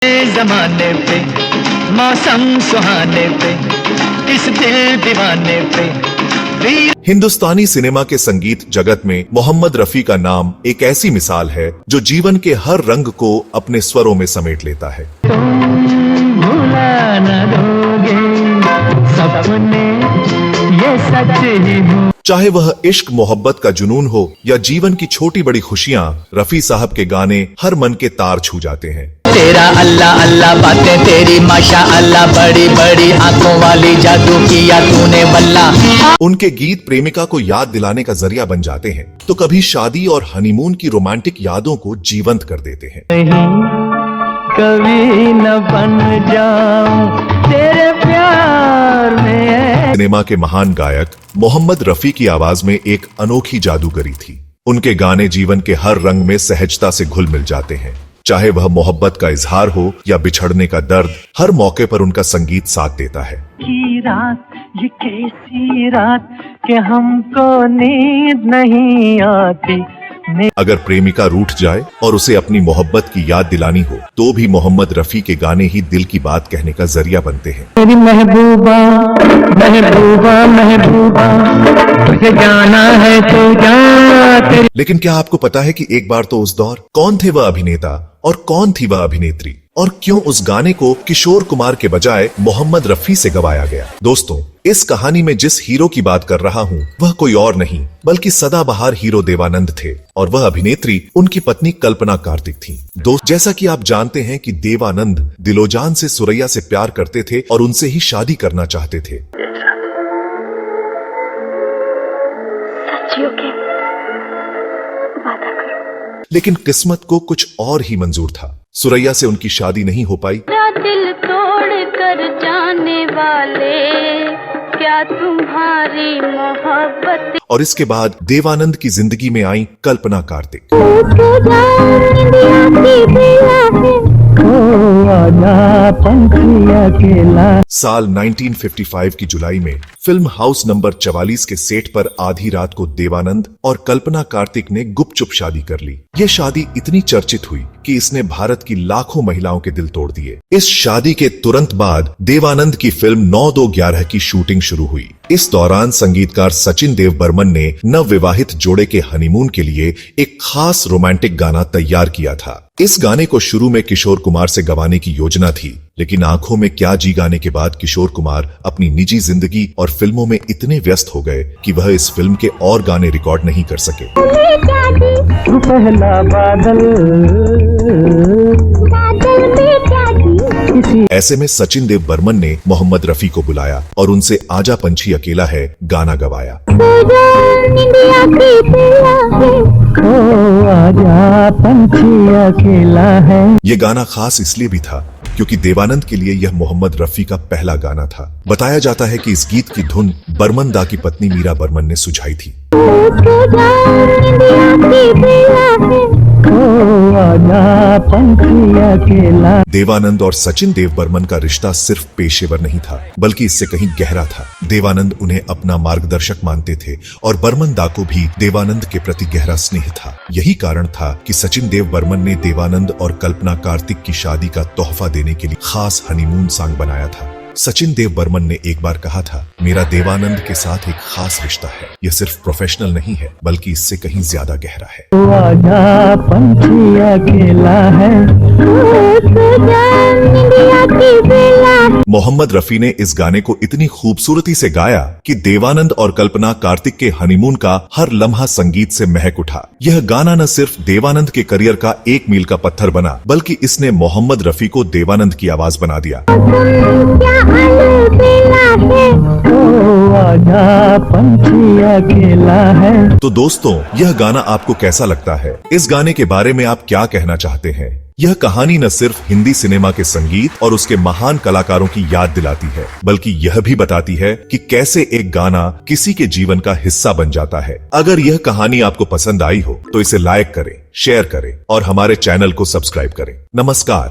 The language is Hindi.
जमाने पे मौसम सुहाने पे इस दिल दीवाने पे हिंदुस्तानी सिनेमा के संगीत जगत में मोहम्मद रफी का नाम एक ऐसी मिसाल है जो जीवन के हर रंग को अपने स्वरों में समेट लेता है। तुम भुला न दोगे सपने ये सच ही हो। चाहे वह इश्क मोहब्बत का जुनून हो या जीवन की छोटी बड़ी खुशियाँ, रफी साहब के गाने हर मन के तार छू जाते हैं। तेरा अल्लाह अल्लाह बातें तेरी माशा अल्लाह, बड़ी बड़ी आंखों वाली जादू किया तूने वल्ला। उनके गीत प्रेमिका को याद दिलाने का जरिया बन जाते हैं तो कभी शादी और हनीमून की रोमांटिक यादों को जीवंत कर देते हैं। कभी न बन जाऊं तेरे प्यार में। सिनेमा के महान गायक मोहम्मद रफी की आवाज में एक अनोखी जादूगरी थी। उनके गाने जीवन के हर रंग में सहजता से घुल मिल जाते हैं। चाहे वह मोहब्बत का इजहार हो या बिछड़ने का दर्द, हर मौके पर उनका संगीत साथ देता है। की रात ये कैसी रात कि हमको नींद नहीं आती। अगर प्रेमिका रूठ जाए और उसे अपनी मोहब्बत की याद दिलानी हो तो भी मोहम्मद रफी के गाने ही दिल की बात कहने का जरिया बनते हैं। मेरी महबूबा महबूबा महबूबा तुझे जाना है तो जा। लेकिन क्या आपको पता है कि एक बार तो उस दौर कौन थे वह अभिनेता और कौन थी वह अभिनेत्री, और क्यों उस गाने को किशोर कुमार के बजाय मोहम्मद रफी से गवाया गया? दोस्तों, इस कहानी में जिस हीरो की बात कर रहा हूँ वह कोई और नहीं बल्कि सदाबहार हीरो देवानंद थे और वह अभिनेत्री उनकी पत्नी कल्पना कार्तिक थी। दोस्त, जैसा कि आप जानते हैं कि देवानंद दिलोजान से सुरैया से प्यार करते थे और उनसे ही शादी करना चाहते थे। लेकिन किस्मत को कुछ और ही मंजूर था। सुरैया से उनकी शादी नहीं हो पाई। दिल तोड़ कर जाने वाले क्या तुम्हारी मोहब्बत। और इसके बाद देवानंद की जिंदगी में आई कल्पना कार्तिक। साल 1955 की जुलाई में फिल्म हाउस नंबर 44 के सेट पर आधी रात को देवानंद और कल्पना कार्तिक ने गुपचुप शादी कर ली। ये शादी इतनी चर्चित हुई कि इसने भारत की लाखों महिलाओं के दिल तोड़ दिए। इस शादी के तुरंत बाद देवानंद की फिल्म 9-2-11 की शूटिंग शुरू हुई। इस दौरान संगीतकार सचिन देव बर्मन ने नवविवाहित जोड़े के हनीमून के लिए एक खास रोमांटिक गाना तैयार किया था। इस गाने को शुरू में किशोर कुमार से गवाने की योजना थी, लेकिन आंखों में क्या जी गाने के बाद किशोर कुमार अपनी निजी जिंदगी और फिल्मों में इतने व्यस्त हो गए कि वह इस फिल्म के और गाने रिकॉर्ड नहीं कर सके। पहला बादल ऐसे में सचिन देव बर्मन ने मोहम्मद रफी को बुलाया और उनसे आजा पंछी अकेला है गाना गवाया। आजा पंछी अकेला है। ये गाना खास इसलिए भी था क्योंकि देवानंद के लिए यह मोहम्मद रफी का पहला गाना था। बताया जाता है कि इस गीत की धुन बर्मन दा की पत्नी मीरा बर्मन ने सुझाई थी। देवानंद और सचिन देव बर्मन का रिश्ता सिर्फ पेशेवर नहीं था बल्कि इससे कहीं गहरा था। देवानंद उन्हें अपना मार्गदर्शक मानते थे और बर्मन दा को भी देवानंद के प्रति गहरा स्नेह था। यही कारण था कि सचिन देव बर्मन ने देवानंद और कल्पना कार्तिक की शादी का तोहफा देने के लिए खास हनीमून सॉन्ग बनाया था। सचिन देव बर्मन ने एक बार कहा था, मेरा देवानंद के साथ एक खास रिश्ता है। यह सिर्फ प्रोफेशनल नहीं है बल्कि इससे कहीं ज्यादा गहरा है। आजा पंछी अकेला है। मोहम्मद रफी ने इस गाने को इतनी खूबसूरती से गाया कि देवानंद और कल्पना कार्तिक के हनीमून का हर लम्हा संगीत से महक उठा। यह गाना न सिर्फ देवानंद के करियर का एक मील का पत्थर बना बल्कि इसने मोहम्मद रफी को देवानंद की आवाज बना दिया। आजा पंछी अकेला है। तो दोस्तों, यह गाना आपको कैसा लगता है? इस गाने के बारे में आप क्या कहना चाहते हैं? यह कहानी न सिर्फ हिंदी सिनेमा के संगीत और उसके महान कलाकारों की याद दिलाती है बल्कि यह भी बताती है कि कैसे एक गाना किसी के जीवन का हिस्सा बन जाता है। अगर यह कहानी आपको पसंद आई हो तो इसे लाइक करें, शेयर करें और हमारे चैनल को सब्सक्राइब करें। नमस्कार।